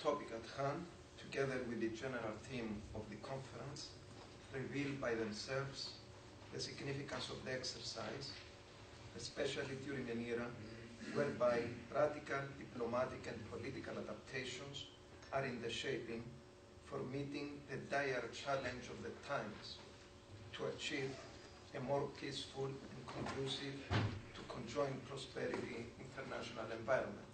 topic at hand, together with the general theme of the conference, reveal by themselves the significance of the exercise, especially during an era whereby radical diplomatic and political adaptations are in the shaping for meeting the dire challenge of the times to achieve a more peaceful and conducive to conjoined prosperity international environment.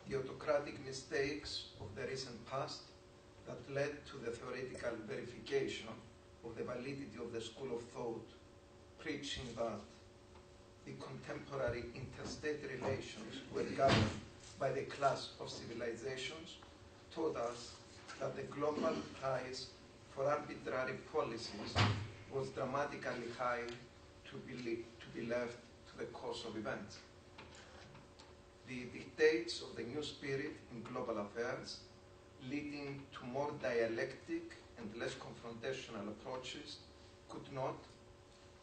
The autocratic mistakes of the recent past that led to the theoretical verification of the validity of the school of thought, preaching that the contemporary interstate relations were governed by the class of civilizations, taught us that the global price for arbitrary policies was dramatically high to be left to the course of events. The dictates of the new spirit in global affairs, leading to more dialectic and less confrontational approaches, could not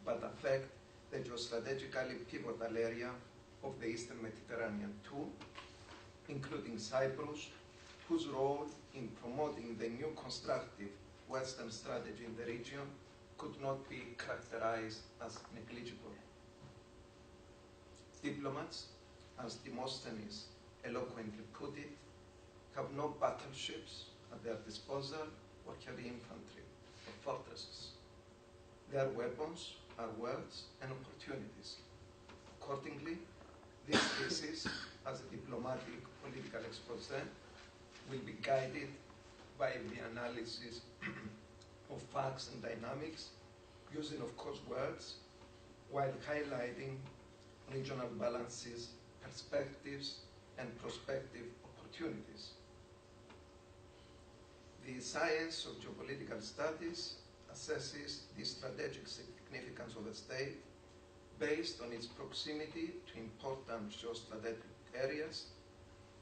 but affect the geostrategically pivotal area of the Eastern Mediterranean too, including Cyprus, whose role in promoting the new constructive Western strategy in the region could not be characterized as negligible. Diplomats, as Demosthenes eloquently put it, have no battleships at their disposal or heavy infantry or fortresses. Their weapons are words and opportunities. Accordingly, this thesis, as a diplomatic political expose, will be guided by the analysis of facts and dynamics, using, of course, words, while highlighting regional balances, perspectives, and prospective opportunities. The science of geopolitical studies assesses the strategic significance of a state based on its proximity to important geostrategic areas,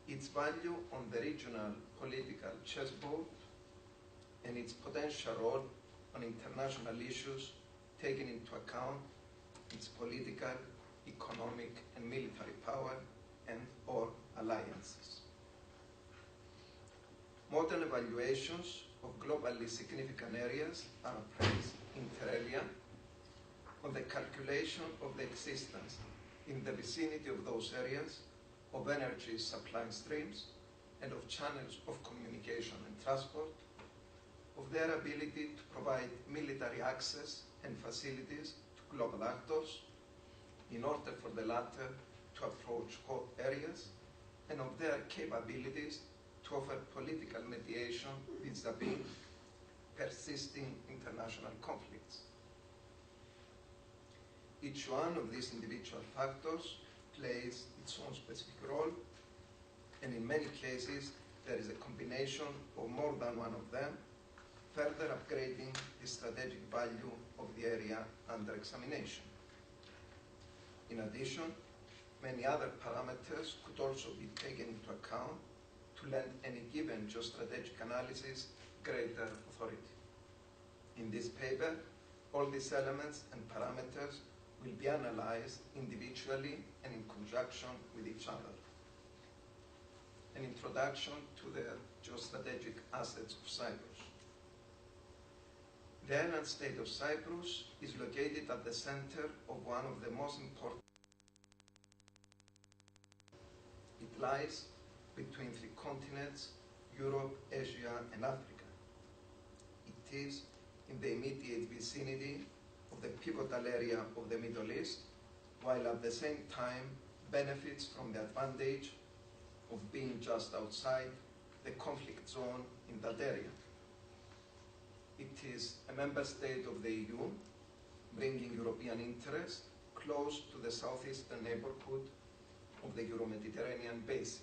its value on the regional political chessboard, and its potential role on international issues, taking into account its political, economic, and military power and/or alliances. Modern evaluations of globally significant areas are appraised inter alia on the calculation of the existence in the vicinity of those areas of energy supply streams and of channels of communication and transport, of their ability to provide military access and facilities to global actors in order for the latter to approach hot areas, and of their capabilities to offer political mediation vis-à-vis persisting international conflicts. Each one of these individual factors plays its own specific role, and in many cases there is a combination of more than one of them, further upgrading the strategic value of the area under examination. In addition, many other parameters could also be taken into account to lend any given geostrategic analysis greater authority. In this paper, all these elements and parameters will be analyzed individually and in conjunction with each other. An introduction to the geostrategic assets of Cyprus. The island state of Cyprus is located at the center of one of the most important. It lies between three continents, Europe, Asia, and Africa. It is in the immediate vicinity of the pivotal area of the Middle East, while at the same time benefits from the advantage of being just outside the conflict zone in that area. It is a member state of the EU, bringing European interest close to the southeastern neighborhood of the Euro-Mediterranean basin.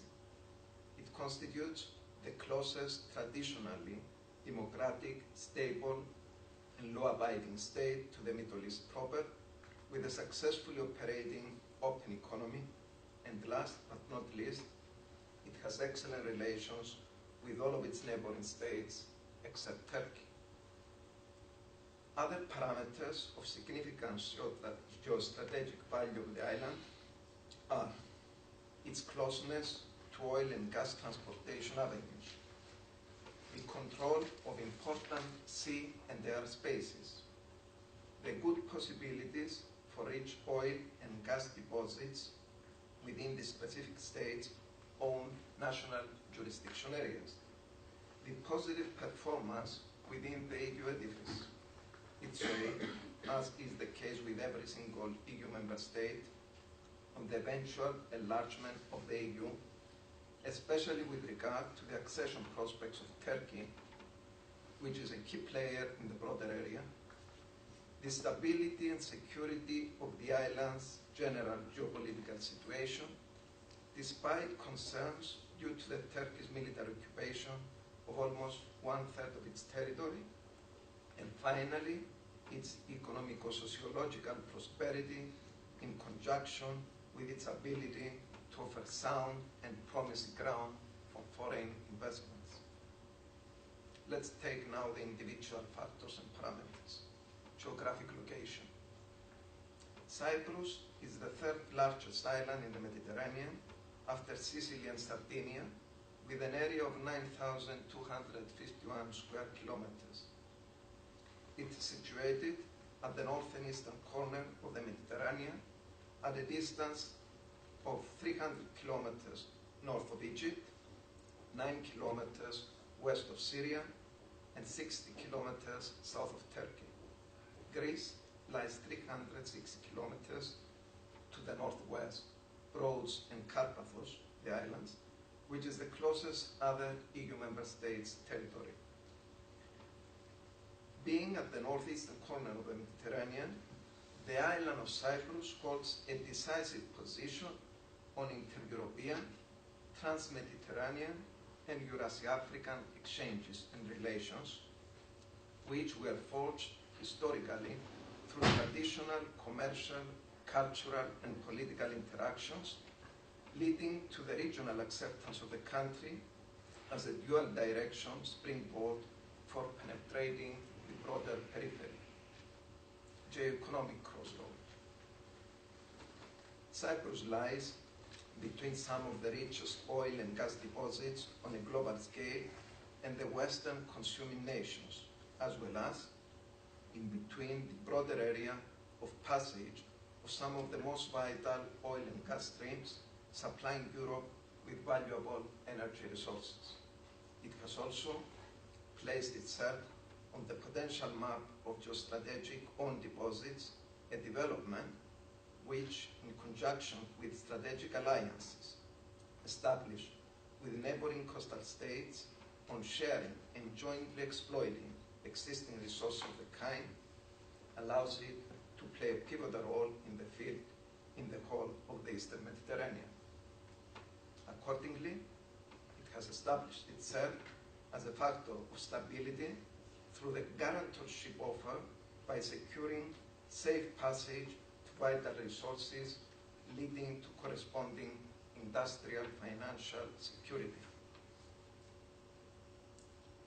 It constitutes the closest traditionally democratic, stable, and law-abiding state to the Middle East proper, with a successfully operating open economy, and last but not least, it has excellent relations with all of its neighboring states except Turkey. Other parameters of significant geostrategic value of the island are its closeness to to oil and gas transportation avenues, the control of important sea and air spaces, the good possibilities for rich oil and gas deposits within the specific states' own national jurisdiction areas, the positive performance within the EU edifice, its way, as is the case with every single EU member state, on the eventual enlargement of the EU, especially with regard to the accession prospects of Turkey, which is a key player in the broader area, the stability and security of the island's general geopolitical situation, despite concerns due to the Turkish military occupation of almost one-third of its territory, and finally, its economico-sociological prosperity in conjunction with its ability to offer sound and promising ground for foreign investments. Let's take now the individual factors and parameters. Geographic location. Cyprus is the third largest island in the Mediterranean after Sicily and Sardinia, with an area of 9,251 square kilometers. It is situated at the north and eastern corner of the Mediterranean, at a distance of 300 kilometers north of Egypt, 9 kilometers west of Syria, and 60 kilometers south of Turkey. Greece lies 360 kilometers to the northwest, Rhodes and Carpathos, the islands, which is the closest other EU member state's territory. Being at the northeastern corner of the Mediterranean, the island of Cyprus holds a decisive position on inter-European, trans-Mediterranean, and Eurasia-African exchanges and relations, which were forged historically through traditional commercial, cultural, and political interactions, leading to the regional acceptance of the country as a dual-direction springboard for penetrating the broader periphery. Geo-economic crossroad. Cyprus lies between some of the richest oil and gas deposits on a global scale and the Western consuming nations, as well as in between the broader area of passage of some of the most vital oil and gas streams supplying Europe with valuable energy resources. It has also placed itself on the potential map of geostrategic own deposits, a development which, in conjunction with strategic alliances established with neighboring coastal states on sharing and jointly exploiting existing resources of the kind, allows it to play a pivotal role in the field in the whole of the Eastern Mediterranean. Accordingly, it has established itself as a factor of stability through the guarantorship offered by securing safe passage to vital resources, leading to corresponding industrial financial security.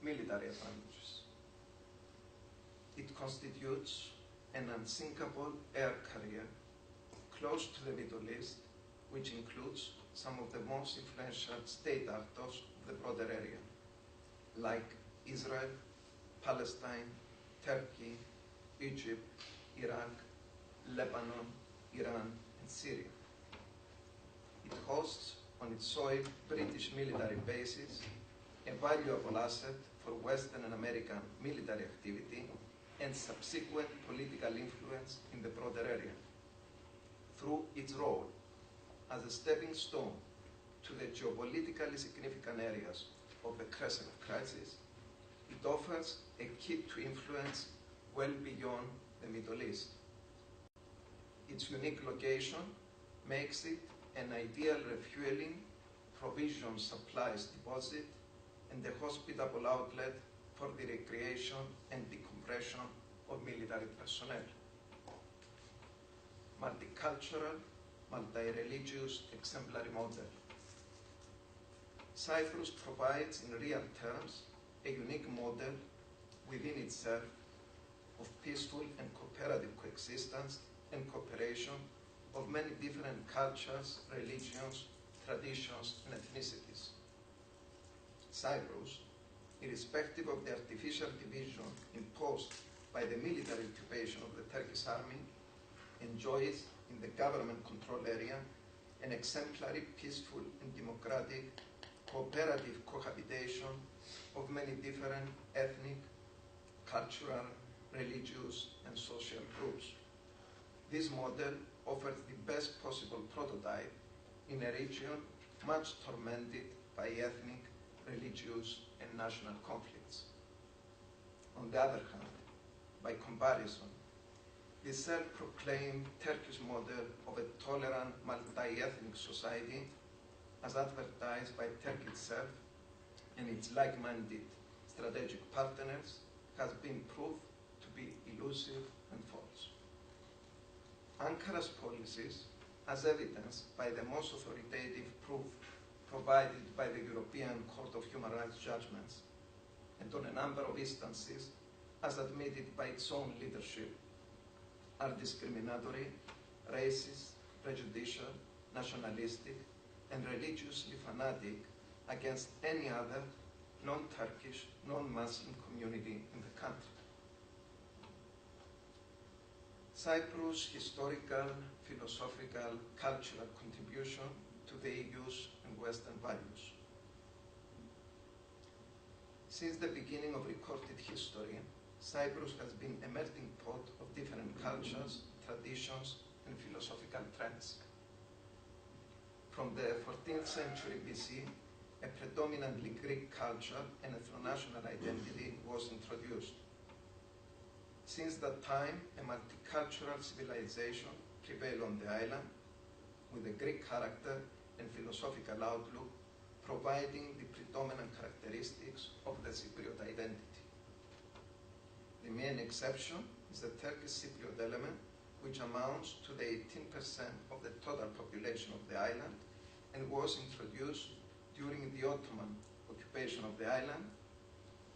Military advantages. It constitutes an unsinkable air carrier close to the Middle East, which includes some of the most influential state actors of the broader area, like Israel, Palestine, Turkey, Egypt, Iraq, Lebanon, Iran, and Syria. It hosts on its soil British military bases, a valuable asset for Western and American military activity and subsequent political influence in the broader area. Through its role as a stepping stone to the geopolitically significant areas of the Cresent crisis, it offers a key to influence well beyond the Middle East. Its unique location makes it an ideal refueling, provision supplies deposit, and a hospitable outlet for the recreation and decompression of military personnel. Multicultural, multi-religious exemplary model. Cyprus provides in real terms a unique model within itself of peaceful and cooperative coexistence and cooperation of many different cultures, religions, traditions, and ethnicities. Cyprus, irrespective of the artificial division imposed by the military occupation of the Turkish army, enjoys in the government control area an exemplary, peaceful, and democratic cooperative cohabitation of many different ethnic, cultural, religious, and social groups. This model offers the best possible prototype in a region much tormented by ethnic, religious, and national conflicts. On the other hand, by comparison, the self-proclaimed Turkish model of a tolerant multi-ethnic society, as advertised by Turkey itself and its like-minded strategic partners, has been proved to be elusive and false. Ankara's policies, as evidenced by the most authoritative proof provided by the European Court of Human Rights judgments, and on a number of instances as admitted by its own leadership, are discriminatory, racist, prejudicial, nationalistic, and religiously fanatic against any other non-Turkish, non-Muslim community in the country. Cyprus' historical, philosophical, cultural contribution to the EU's and Western values. Since the beginning of recorded history, Cyprus has been a melting pot of different cultures, traditions, and philosophical trends. From the 14th century BC, a predominantly Greek culture and ethno-national identity was introduced. Since that time, a multicultural civilization prevailed on the island, with a Greek character and philosophical outlook providing the predominant characteristics of the Cypriot identity. The main exception is the Turkish Cypriot element, which amounts to the 18% of the total population of the island and was introduced during the Ottoman occupation of the island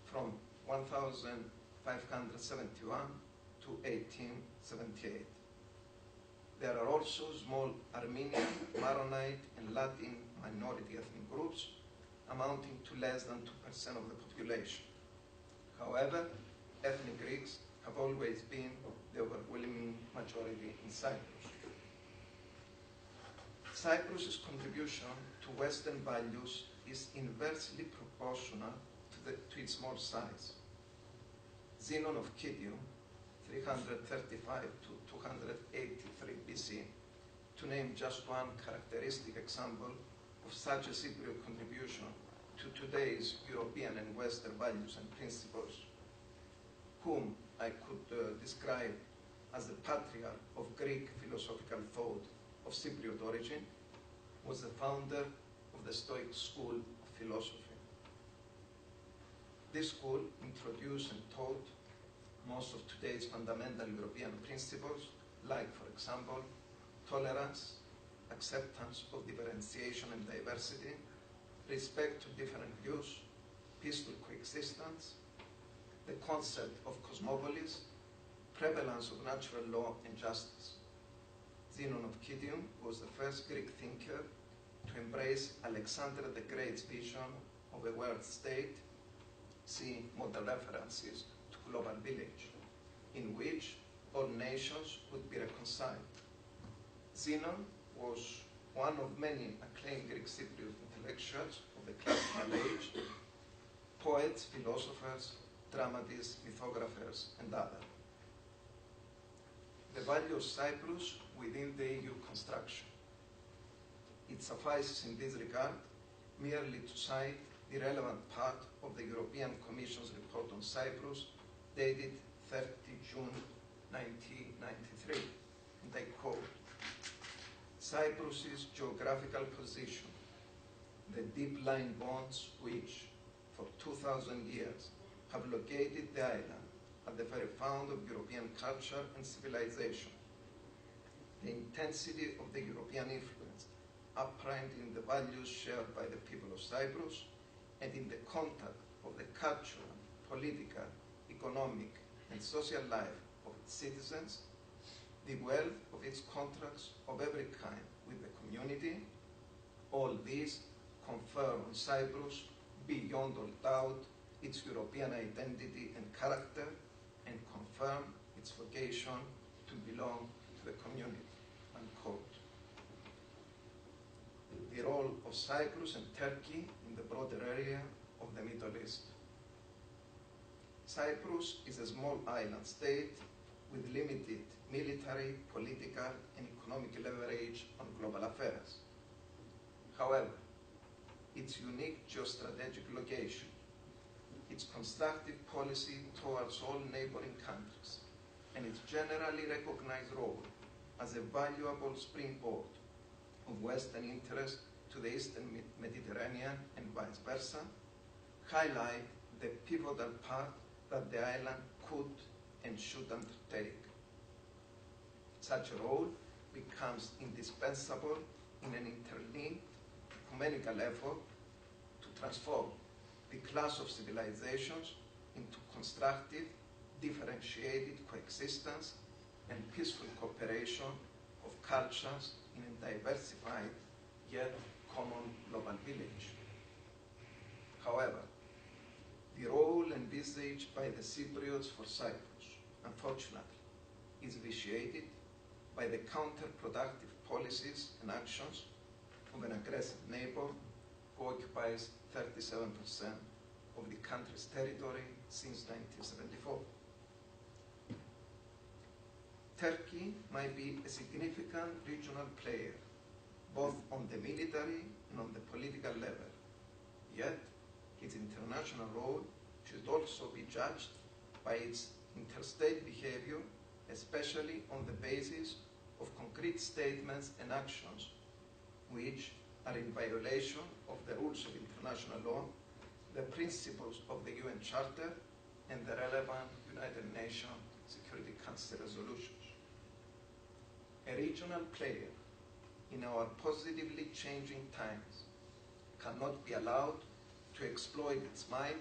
from 1571 to 1878. There are also small Armenian, Maronite, and Latin minority ethnic groups amounting to less than 2% of the population. However, ethnic Greeks have always been the overwhelming majority in Cyprus. Cyprus's contribution to Western values is inversely proportional to its small size. Zenon of Kidium, 335 to 283 BC, to name just one characteristic example of such a Cypriot contribution to today's European and Western values and principles, whom I could describe as the patriarch of Greek philosophical thought of Cypriot origin, was the founder of the Stoic school of philosophy. This school introduced and taught most of today's fundamental European principles, like, for example, tolerance, acceptance of differentiation and diversity, respect to different views, peaceful coexistence, the concept of cosmopolis, prevalence of natural law and justice. Zenon of Kidium was the first Greek thinker to embrace Alexander the Great's vision of a world state, see model references to Global Village, in which all nations would be reconciled. Zenon was one of many acclaimed Greek Cypriot intellectuals of the classical age, poets, philosophers, dramatists, mythographers, and others. The value of Cyprus within the EU construction. It suffices in this regard merely to cite the relevant part of the European Commission's report on Cyprus, dated 30 June 1993, and I quote, "Cyprus's geographical position, the deep-lying bonds which, for 2,000 years, have located the island at the very fount of European culture and civilization, the intensity of the European influence apparent in the values shared by the people of Cyprus and in the contact of the cultural, political, economic, and social life of its citizens, the wealth of its contracts of every kind with the community, All these confer on Cyprus, beyond all doubt, its European identity and character, and confirm its vocation to belong to the community." Unquote. The role of Cyprus and Turkey in the broader area of the Middle East. Cyprus is a small island state with limited military, political, and economic leverage on global affairs. However, its unique geostrategic location, its constructive policy towards all neighboring countries, and its generally recognized role as a valuable springboard of Western interest to the Eastern Mediterranean and vice versa, highlight the pivotal part that the island could and should undertake. Such a role becomes indispensable in an interlinked ecumenical effort to transform the clash of civilizations into constructive, differentiated coexistence and peaceful cooperation of cultures in a diversified yet common global village. However, the role envisaged by the Cypriots for Cyprus, unfortunately, is vitiated by the counterproductive policies and actions of an aggressive neighbor who occupies 37% of the country's territory since 1974. Turkey might be a significant regional player, both on the military and on the political level. Yet, its international role should also be judged by its interstate behavior, especially on the basis of concrete statements and actions which are in violation of the rules of international law, the principles of the UN Charter, and the relevant United Nations Security Council resolutions. A regional player in our positively changing times cannot be allowed to exploit its might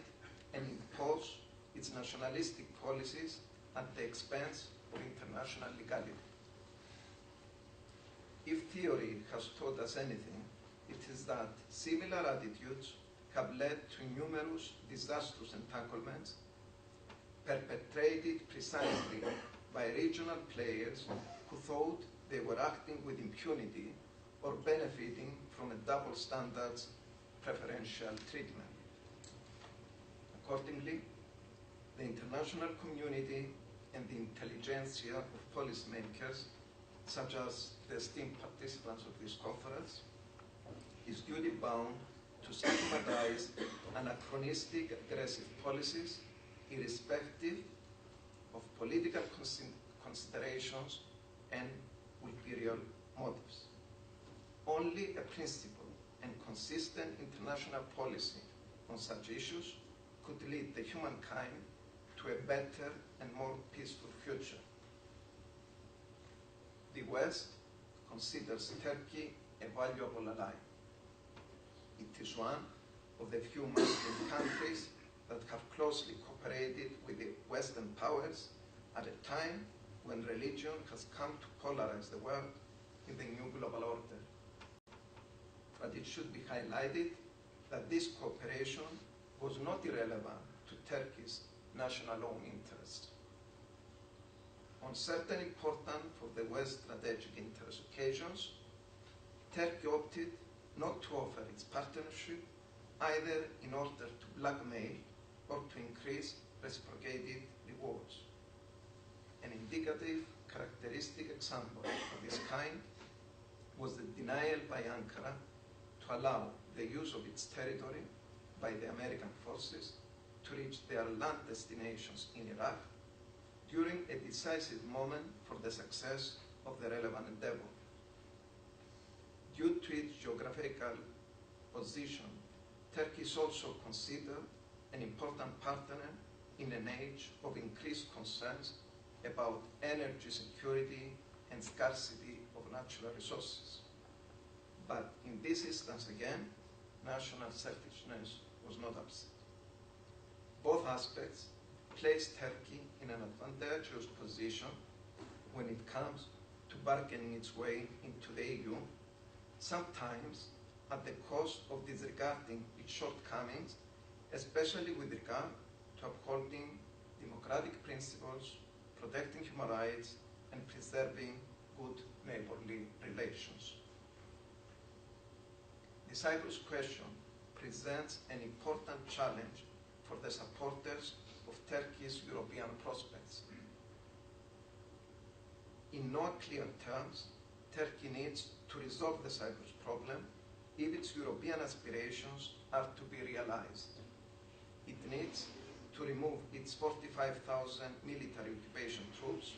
and impose its nationalistic policies at the expense of international legality. If theory has taught us anything, it is that similar attitudes have led to numerous disastrous entanglements perpetrated precisely by regional players who thought they were acting with impunity or benefiting from a double standards preferential treatment. Accordingly, the international community and the intelligentsia of policymakers, such as the esteemed participants of this conference, is duty bound to stigmatize anachronistic aggressive policies irrespective of political considerations and ulterior motives. Only a principled and consistent international policy on such issues could lead the humankind to a better and more peaceful future. The West considers Turkey a valuable ally. It is one of the few Muslim countries that have closely cooperated with the Western powers at a time when religion has come to polarize the world in the new global order. But it should be highlighted that this cooperation was not irrelevant to Turkey's national own interests. On certain important for the West strategic interest occasions, Turkey opted not to offer its partnership either in order to blackmail or to increase reciprocated rewards. An indicative characteristic example of this kind was the denial by Ankara to allow the use of its territory by the American forces to reach their land destinations in Iraq during a decisive moment for the success of the relevant endeavor. Due to its geographical position, Turkey is also considered an important partner in an age of increased concerns about energy security and scarcity of natural resources. But in this instance again, national selfishness was not absent. Both aspects place Turkey in an advantageous position when it comes to bargaining its way into the EU, sometimes at the cost of disregarding its shortcomings, especially with regard to upholding democratic principles, protecting human rights, and preserving good neighborly relations. The Cyprus question presents an important challenge for the supporters of Turkey's European prospects. In no clear terms, Turkey needs to resolve the Cyprus problem if its European aspirations are to be realized. It needs to remove its 45,000 military occupation troops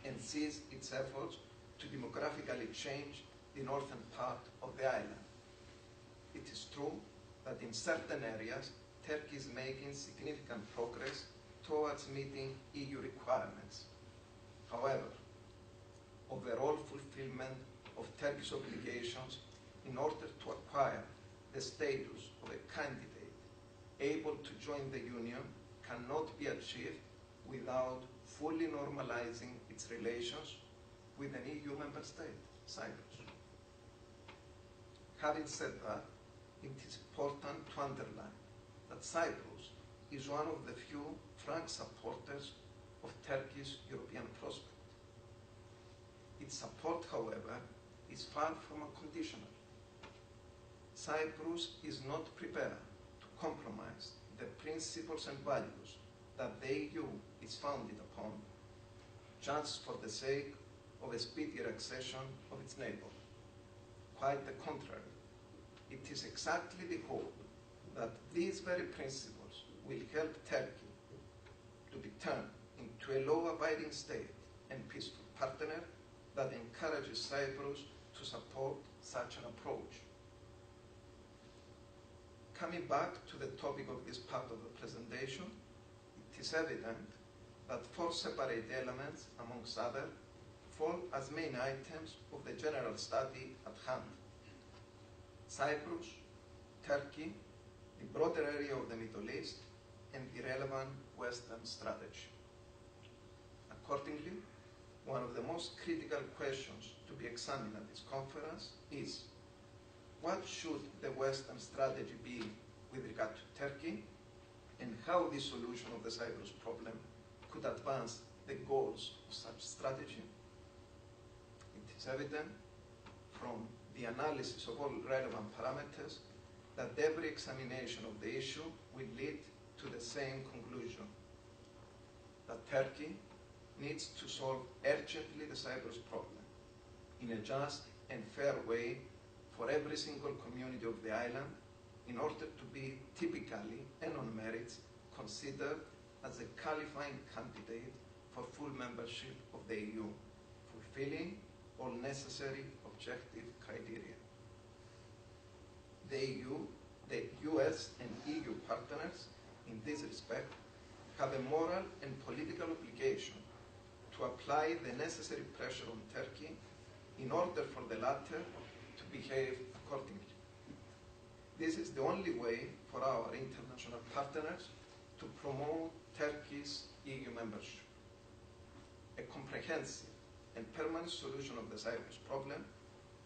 and cease its efforts to demographically change the northern part of the island. It is true that in certain areas, Turkey is making significant progress towards meeting EU requirements. However, overall fulfillment of Turkey's obligations in order to acquire the status of a candidate able to join the Union cannot be achieved without fully normalizing its relations with an EU member state, Cyprus. Having said that, it is important to underline that Cyprus is one of the few frank supporters of Turkey's European prospect. Its support, however, is far from unconditional. Cyprus is not prepared to compromise the principles and values that the EU is founded upon, just for the sake of a speedier accession of its neighbor. Quite the contrary, it is exactly the hope that these very principles will help Turkey to be turned into a law-abiding state and peaceful partner that encourages Cyprus to support such an approach. Coming back to the topic of this part of the presentation, it is evident that four separate elements, amongst others, fall as main items of the general study at hand: Cyprus, Turkey, the broader area of the Middle East, and the relevant Western strategy. Accordingly, one of the most critical questions to be examined at this conference is: what should the Western strategy be with regard to Turkey, and how the solution of the Cyprus problem could advance the goals of such strategy? It is evident from the analysis of all relevant parameters that every examination of the issue will lead to the same conclusion: that Turkey needs to solve urgently the Cyprus problem in a just and fair way for every single community of the island, in order to be typically and on merits considered as a qualifying candidate for full membership of the EU, fulfilling all necessary objective criteria. The EU, the US and EU partners in this respect have a moral and political obligation to apply the necessary pressure on Turkey in order for the latter to behave accordingly. This is the only way for our international partners to promote Turkey's EU membership. A comprehensive and permanent solution of the Cyprus problem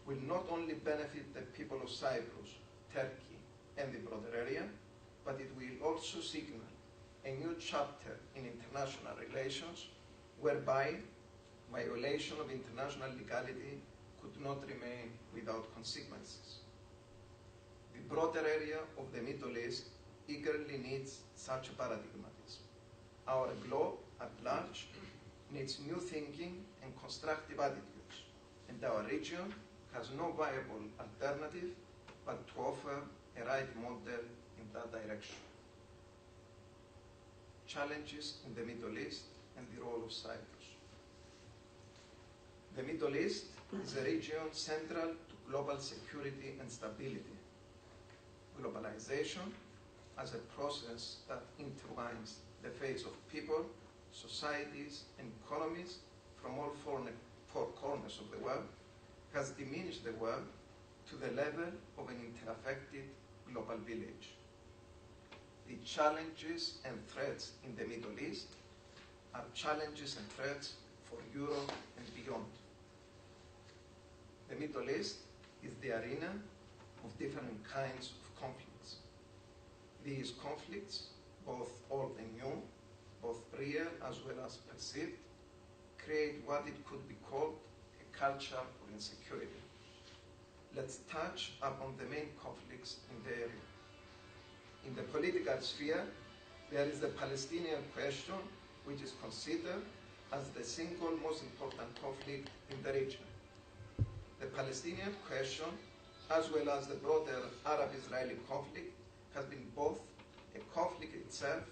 will not only benefit the people of Cyprus, Turkey, and the broader area, but it will also signal a new chapter in international relations whereby violation of international legality could not remain without consequences. The broader area of the Middle East eagerly needs such a paradigmatism. Our globe at large needs new thinking and constructive attitudes, and our region has no viable alternative but to offer a right model in that direction. Challenges in the Middle East and the role of Cyprus. The Middle East is a region central to global security and stability. Globalization, as a process that intertwines the fates of people, societies, and economies from all four corners of the world, has diminished the world to the level of an interaffected global village. The challenges and threats in the Middle East are challenges and threats for Europe and beyond. The Middle East is the arena of different kinds of conflicts. These conflicts, both old and new, both real as well as perceived, create what it could be called a culture of insecurity. Let's touch upon the main conflicts in the area. In the political sphere, there is the Palestinian question, which is considered as the single most important conflict in the region. The Palestinian question, as well as the broader Arab-Israeli conflict, has been both a conflict itself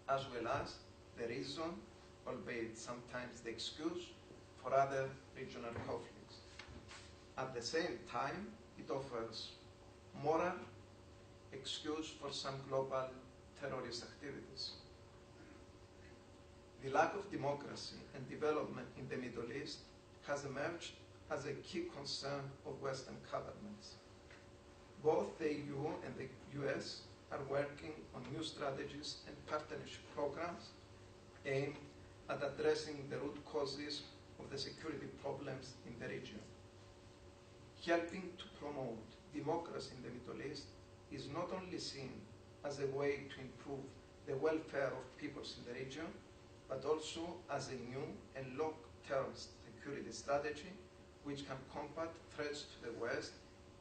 as well as the reason, albeit sometimes the excuse, for other regional conflicts. At the same time, it offers moral excuse for some global terrorist activities. The lack of democracy and development in the Middle East has emerged as a key concern of Western governments. Both the EU and the US are working on new strategies and partnership programs aimed at addressing the root causes of the security problems in the region. Helping to promote democracy in the Middle East is not only seen as a way to improve the welfare of peoples in the region, but also as a new and long-term security strategy which can combat threats to the West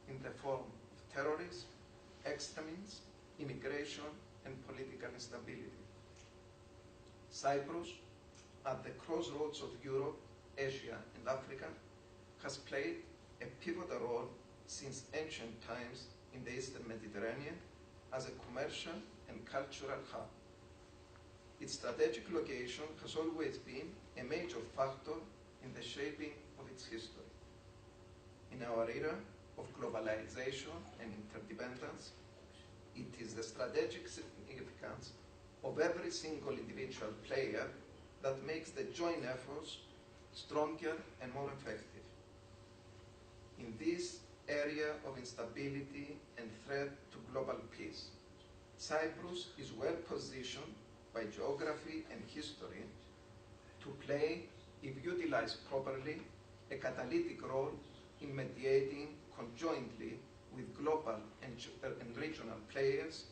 in the form of terrorism, extremism, immigration, and political instability. Cyprus, at the crossroads of Europe, Asia, and Africa, has played a pivotal role since ancient times in the Eastern Mediterranean as a commercial and cultural hub. Its strategic location has always been a major factor in the shaping of its history. In our era of globalization and interdependence, it is the strategic significance of every single individual player that makes the joint efforts stronger and more effective. In this area of instability and threat to global peace, Cyprus is well positioned by geography and history to play, if utilized properly, a catalytic role in mediating conjointly with global and regional players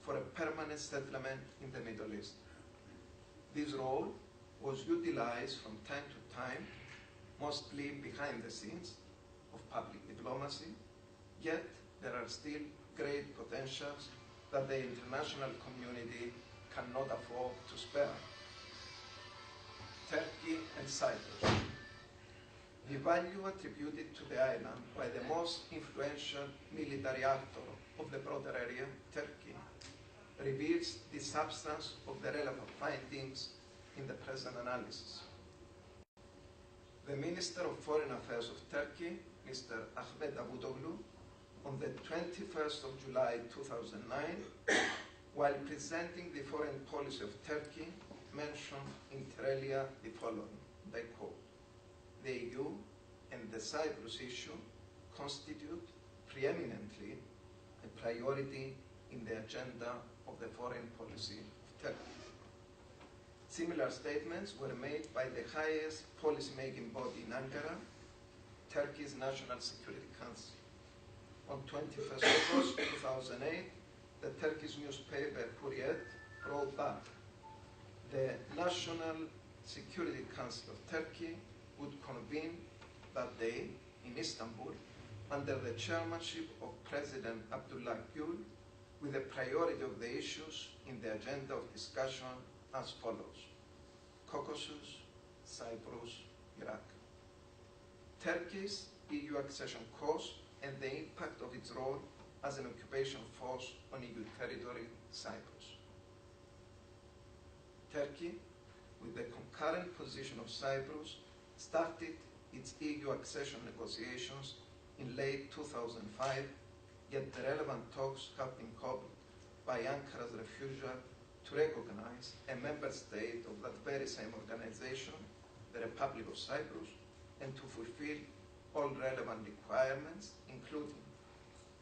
for a permanent settlement in the Middle East. This role was utilized from time to time, mostly behind the scenes of public diplomacy, yet there are still great potentials that the international community cannot afford to spare. Turkey and Cyprus. The value attributed to the island by the most influential military actor of the broader area, Turkey, reveals the substance of the relevant findings in the present analysis. The Minister of Foreign Affairs of Turkey, Mr. Ahmet Davutoglu, on the 21st of July 2009, while presenting the foreign policy of Turkey, mentioned inter alia the following, and I quote, "The EU and the Cyprus issue constitute preeminently a priority in the agenda of the foreign policy of Turkey." Similar statements were made by the highest policy-making body in Ankara, Turkey's National Security Council. On 21st August 2008, the Turkish newspaper Hurriyet wrote that the National Security Council of Turkey would convene that day in Istanbul under the chairmanship of President Abdullah Gül, with the priority of the issues in the agenda of discussion as follows: Caucasus, Cyprus, Iraq. Turkey's EU accession cost and the impact of its role as an occupation force on EU territory, Cyprus. Turkey, with the concurrent position of Cyprus, started its EU accession negotiations in late 2005, yet the relevant talks have been cobbled by Ankara's refusal to recognize a member state of that very same organization, the Republic of Cyprus, and to fulfill all relevant requirements, including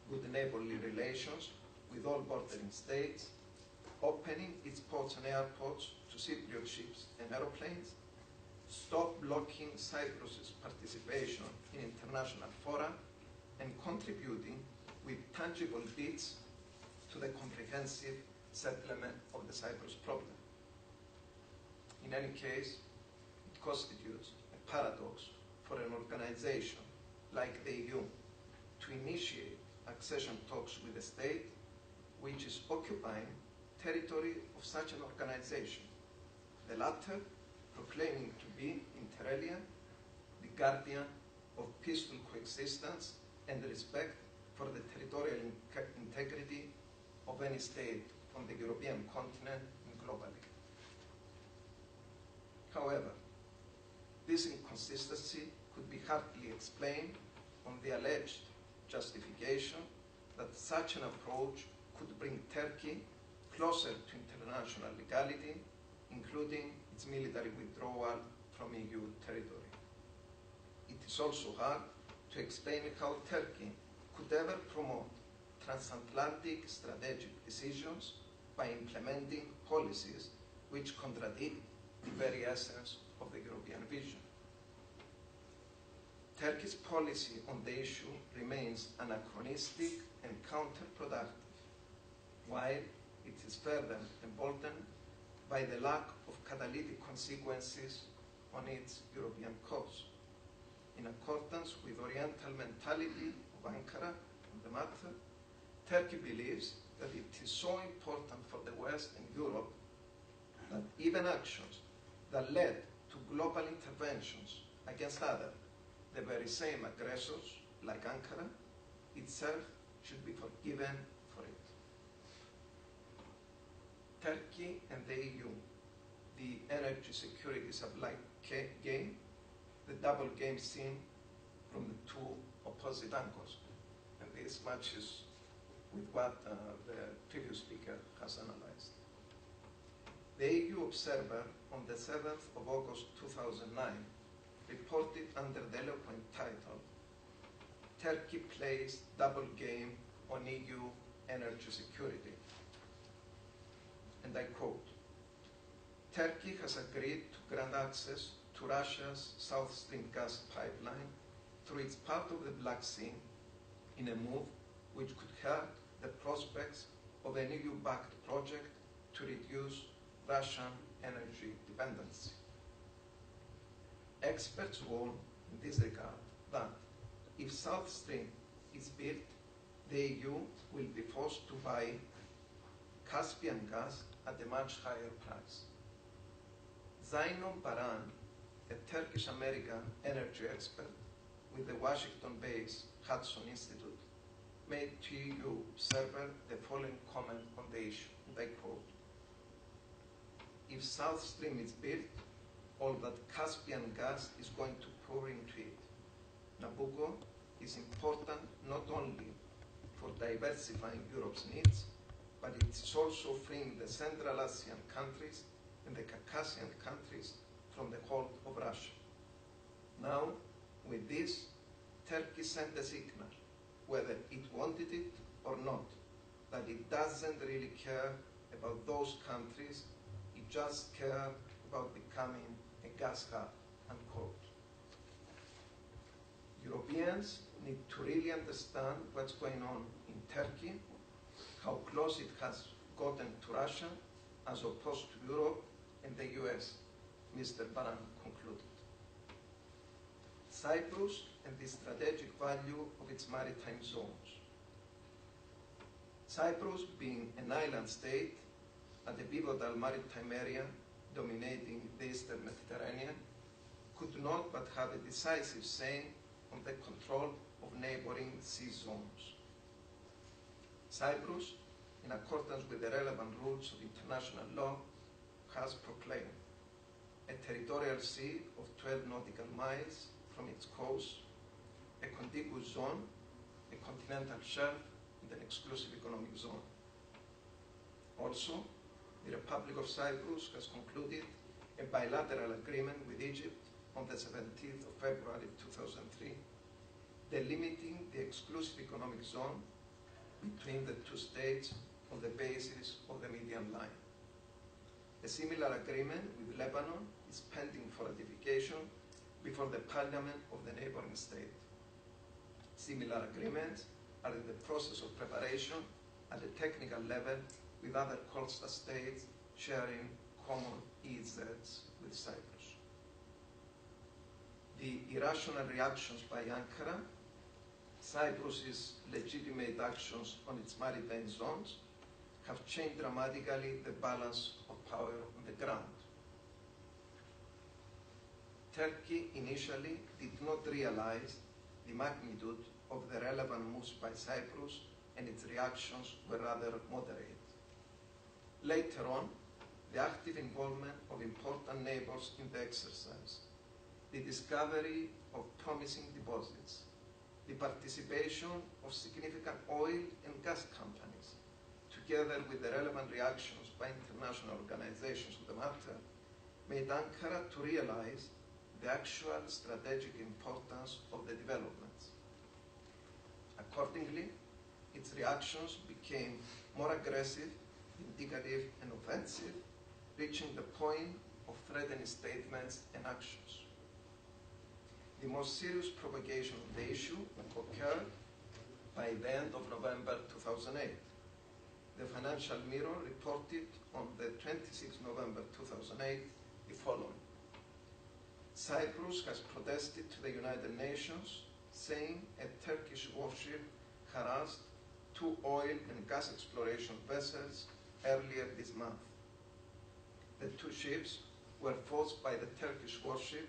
good neighborly relations with all bordering states, opening its ports and airports to Cypriot ships and aeroplanes, stop blocking Cyprus's participation in international fora, and contributing with tangible deeds to the comprehensive settlement of the Cyprus problem. In any case, it constitutes a paradox for an organization like the EU to initiate accession talks with a state which is occupying territory of such an organization, the latter proclaiming to be, inter alia, the guardian of peaceful coexistence and respect for the territorial integrity of any state on the European continent and globally. However, this inconsistency could be hardly explained on the alleged justification that such an approach could bring Turkey closer to international legality, including its military withdrawal from EU territory. It is also hard to explain how Turkey could ever promote transatlantic strategic decisions by implementing policies which contradict the very essence of the European vision. Turkey's policy on the issue remains anachronistic and counterproductive, while it is further emboldened by the lack of catalytic consequences on its European cause. In accordance with Oriental mentality of Ankara on the matter, Turkey believes that it is so important for the West and Europe that even actions that led to global interventions against others, the very same aggressors like Ankara, itself should be forgiven for it. Turkey and the EU, the energy security supply game, the double game seen from the two opposite angles. And this matches with what the previous speaker has analyzed. The EU Observer on the 7th of August 2009 reported under the eloquent title, "Turkey plays double game on EU energy security." And I quote, "Turkey has agreed to grant access to Russia's South Stream gas pipeline through its part of the Black Sea in a move which could hurt the prospects of an EU-backed project to reduce Russian energy dependency." Experts warn in this regard that if South Stream is built, the EU will be forced to buy Caspian gas at a much higher price. Zainon Baran, a Turkish-American energy expert with the Washington-based Hudson Institute, made to EU Observer the following comment on the issue, and I quote, "If South Stream is built, all that Caspian gas is going to pour into it. Nabucco is important not only for diversifying Europe's needs, but it is also freeing the Central Asian countries and the Caucasian countries from the hold of Russia." Now, with this, Turkey sent a signal, whether it wanted it or not, that it doesn't really care about those countries, it just cares about becoming a gas hub, unquote. Europeans need to really understand what's going on in Turkey, how close it has gotten to Russia, as opposed to Europe and the US, Mr. Baran concluded. Cyprus and the strategic value of its maritime zones. Cyprus, being an island state at a pivotal maritime area dominating the Eastern Mediterranean, could not but have a decisive say on the control of neighboring sea zones. Cyprus, in accordance with the relevant rules of international law, has proclaimed a territorial sea of 12 nautical miles from its coast, a contiguous zone, a continental shelf, and an exclusive economic zone. Also, the Republic of Cyprus has concluded a bilateral agreement with Egypt on the 17th of February 2003, delimiting the exclusive economic zone between the two states on the basis of the median line. A similar agreement with Lebanon is pending for ratification before the parliament of the neighboring state. Similar agreements are in the process of preparation at a technical level with other coastal states sharing common EEZs with Cyprus. The irrational reactions by Ankara, Cyprus's legitimate actions on its maritime zones, have changed dramatically the balance of power on the ground. Turkey initially did not realize the magnitude of the relevant moves by Cyprus, and its reactions were rather moderate. Later on, the active involvement of important neighbors in the exercise, the discovery of promising deposits, the participation of significant oil and gas companies, together with the relevant reactions by international organizations on the matter, made Ankara to realize the actual strategic importance of the developments. Accordingly, its reactions became more aggressive, indicative, and offensive, reaching the point of threatening statements and actions. The most serious propagation of the issue occurred by the end of November 2008. The Financial Mirror reported on the 26th November 2008 the following. Cyprus has protested to the United Nations, saying a Turkish warship harassed 2 oil and gas exploration vessels earlier this month. The 2 ships were forced by the Turkish warship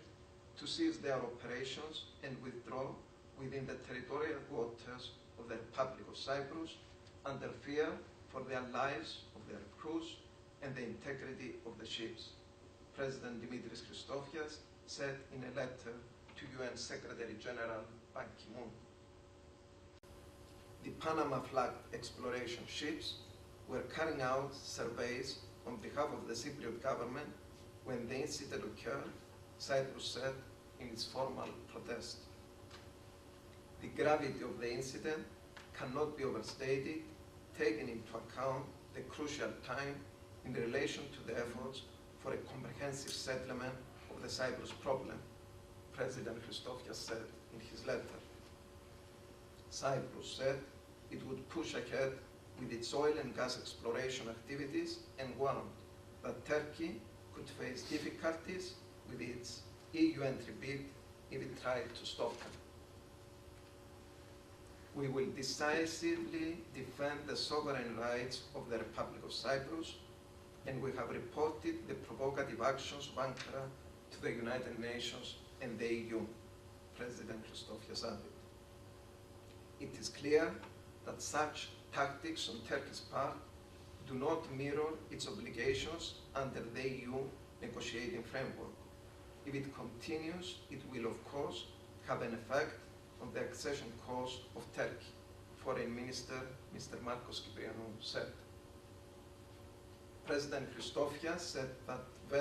to cease their operations and withdraw within the territorial waters of the Republic of Cyprus under fear for their lives of their crews and the integrity of the ships, President Dimitris Christofias said in a letter to UN Secretary General Ban Ki-moon. The Panama-flagged exploration ships were carrying out surveys on behalf of the Cypriot government when the incident occurred, Cyprus said in its formal protest. The gravity of the incident cannot be overstated, taking into account the crucial time in relation to the efforts for a comprehensive settlement of the Cyprus problem, President Christofias said in his letter. Cyprus said it would push ahead with its oil and gas exploration activities and warned that Turkey could face difficulties with its EU entry bid if it tried to stop them. We will decisively defend the sovereign rights of the Republic of Cyprus, and we have reported the provocative actions of Ankara to the United Nations and the EU, President Christofias added. It is clear that such tactics on Turkey's part do not mirror its obligations under the EU negotiating framework. If it continues, it will of course have an effect on the accession cost of Turkey, Foreign Minister Mr. Marcos Kyprianou said. President Christofias said that the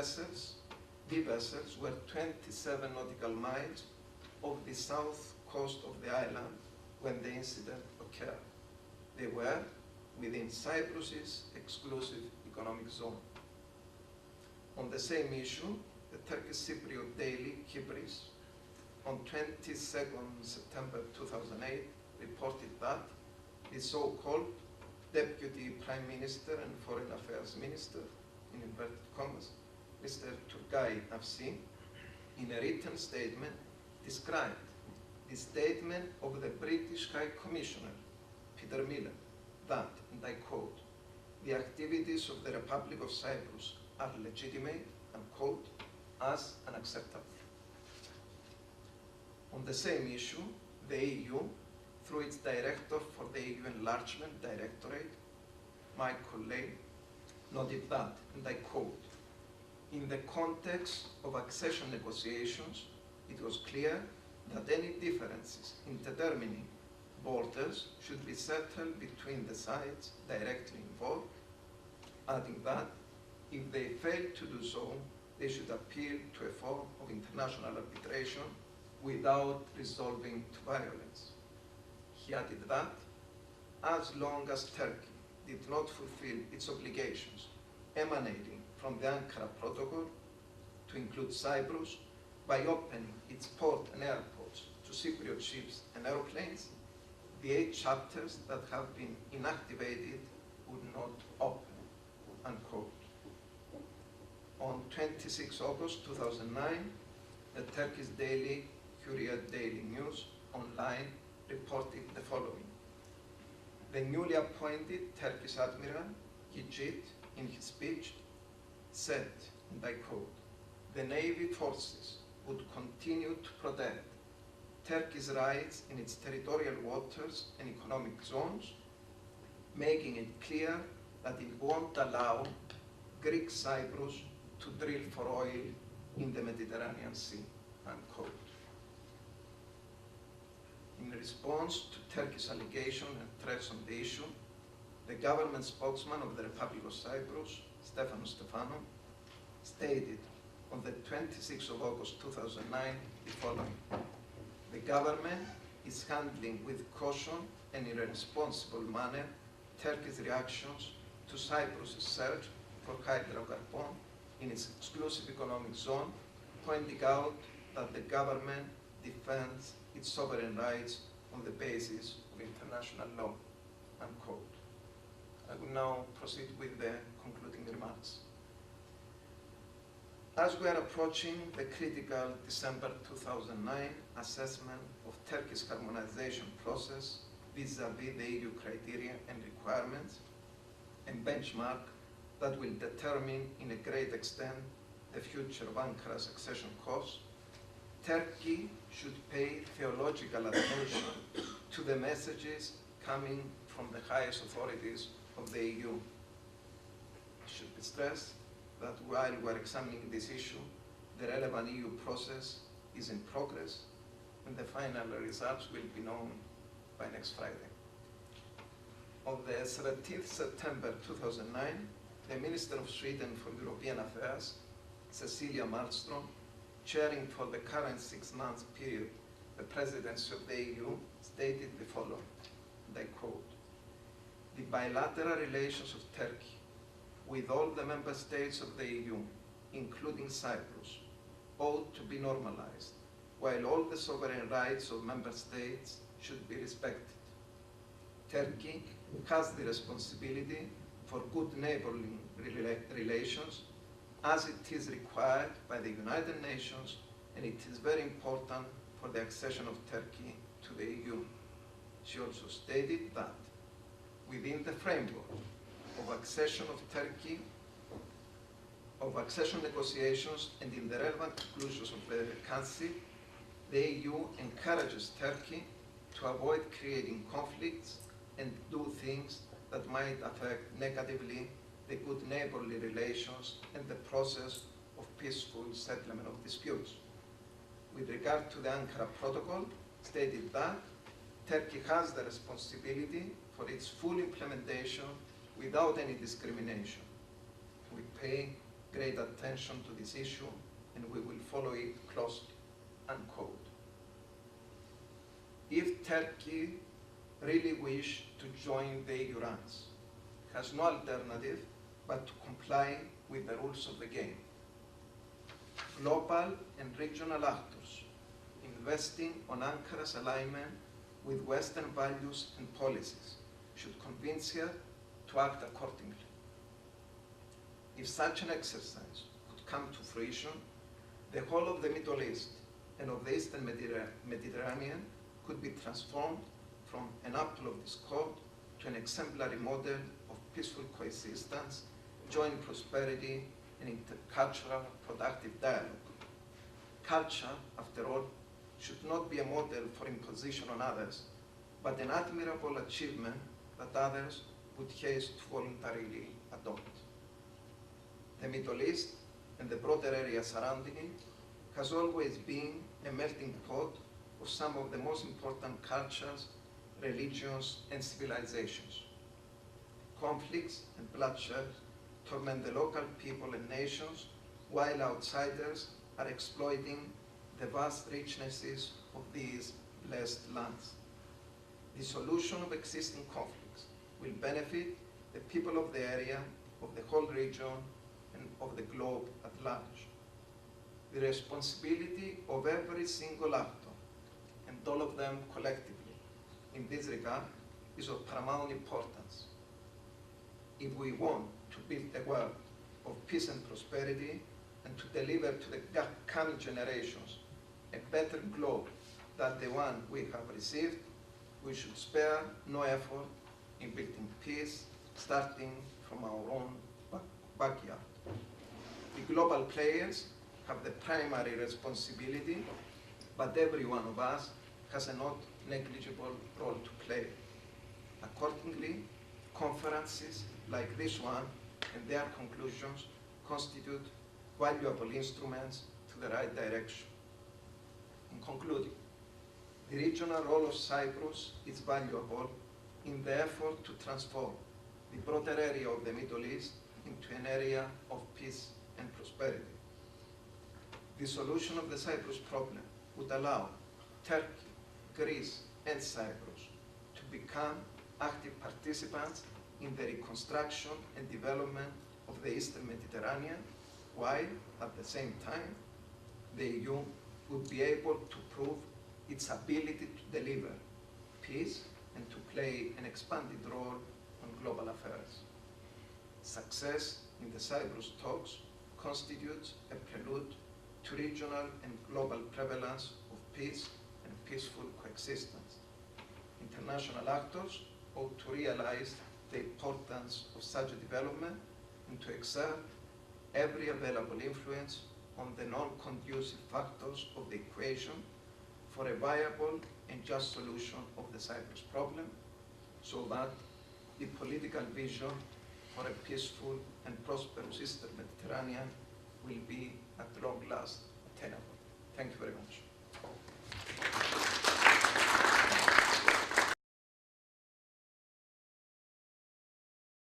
vessels were 27 nautical miles off the south coast of the island when the incident occurred. They were within Cyprus's exclusive economic zone. On the same issue, the Turkish Cypriot daily Kypris on 22nd September 2008 reported that the so-called Deputy Prime Minister and Foreign Affairs Minister, in inverted commas, Mr. Turgay Nafsin, in a written statement described the statement of the British High Commissioner, Peter Miller, that, and I quote, the activities of the Republic of Cyprus are legitimate, unquote, as unacceptable. On the same issue, the EU, through its Director for the EU Enlargement Directorate, Michalis, noted that, and I quote, in the context of accession negotiations, it was clear that any differences in determining borders should be settled between the sides directly involved, adding that if they fail to do so, they should appeal to a form of international arbitration without resorting to violence. He added that as long as Turkey did not fulfill its obligations emanating from the Ankara Protocol, to include Cyprus, by opening its port and airports to Cypriot ships and aeroplanes, the 8 chapters that have been inactivated would not open, unquote. On 26 August 2009, the Turkish daily Hurriyet Daily News online reported the following. The newly appointed Turkish Admiral, Hicit, in his speech, said, and I quote, "The Navy forces would continue to protect Turkey's rights in its territorial waters and economic zones, making it clear that it won't allow Greek Cyprus to drill for oil in the Mediterranean Sea," unquote. In response to Turkish allegations and threats on the issue, the government spokesman of the Republic of Cyprus, Stavrinos, stated on the 26th of August 2009 the following. The government is handling with caution and in a responsible manner Turkey's reactions to Cyprus' search for hydrocarbon in its exclusive economic zone, pointing out that the government defends its sovereign rights on the basis of international law, unquote. I will now proceed with the concluding remarks. As we are approaching the critical December 2009 assessment of Turkey's harmonization process vis-à-vis the EU criteria and requirements, and benchmark that will determine in a great extent the future of Ankara's accession course, Turkey should pay theological attention to the messages coming from the highest authorities of the EU. It should be stressed that while we are examining this issue, the relevant EU process is in progress and the final results will be known by next Friday. On the 17th September 2009, the Minister of Sweden for European Affairs, Cecilia Malmström, chairing for the current 6-month period the presidency of the EU, stated the following, and I quote, "The bilateral relations of Turkey with all the member states of the EU, including Cyprus, ought to be normalized, while all the sovereign rights of member states should be respected. Turkey has the responsibility for good neighborly relations as it is required by the United Nations, and it is very important for the accession of Turkey to the EU." She also stated that within the framework of accession of Turkey, of accession negotiations and in the relevant conclusions of the Council, the EU encourages Turkey to avoid creating conflicts and do things that might affect negatively the good neighborly relations and the process of peaceful settlement of disputes. With regard to the Ankara Protocol, stated that Turkey has the responsibility for its full implementation without any discrimination. We pay great attention to this issue and we will follow it closely, unquote. If Turkey really wishes to join the EU ranks, it has no alternative but to comply with the rules of the game. Global and regional actors investing on Ankara's alignment with Western values and policies should convince her to act accordingly. If such an exercise could come to fruition, the whole of the Middle East and of the Eastern Mediterranean could be transformed from an apple of discord to an exemplary model of peaceful coexistence, joint prosperity, and intercultural productive dialogue. Culture, after all, should not be a model for imposition on others, but an admirable achievement that others would haste to voluntarily adopt. The Middle East and the broader area surrounding it has always been a melting pot of some of the most important cultures, religions, and civilizations. Conflicts and bloodshed torment the local people and nations, while outsiders are exploiting the vast richnesses of these blessed lands. The solution of existing conflicts will benefit the people of the area, of the whole region, and of the globe at large. The responsibility of every single actor, and all of them collectively, in this regard is of paramount importance. If we want to build a world of peace and prosperity and to deliver to the coming generations a better globe than the one we have received, we should spare no effort in building peace, starting from our own backyard. The global players have the primary responsibility, but every one of us has a not negligible role to play. Accordingly, conferences like this one and their conclusions constitute valuable instruments to the right direction. In concluding, the regional role of Cyprus is valuable in the effort to transform the broader area of the Middle East into an area of peace and prosperity. The solution of the Cyprus problem would allow Turkey, Greece, and Cyprus to become active participants in the reconstruction and development of the Eastern Mediterranean, while at the same time the EU would be able to prove its ability to deliver peace and to play an expanded role on global affairs. Success in the Cyprus talks constitutes a prelude to regional and global prevalence of peace and peaceful coexistence. International actors ought to realize the importance of such a development and to exert every available influence on the non-conducive factors of the equation for a viable and just solution of the Cyprus problem, so that the political vision for a peaceful and prosperous Eastern Mediterranean will be at long last attainable.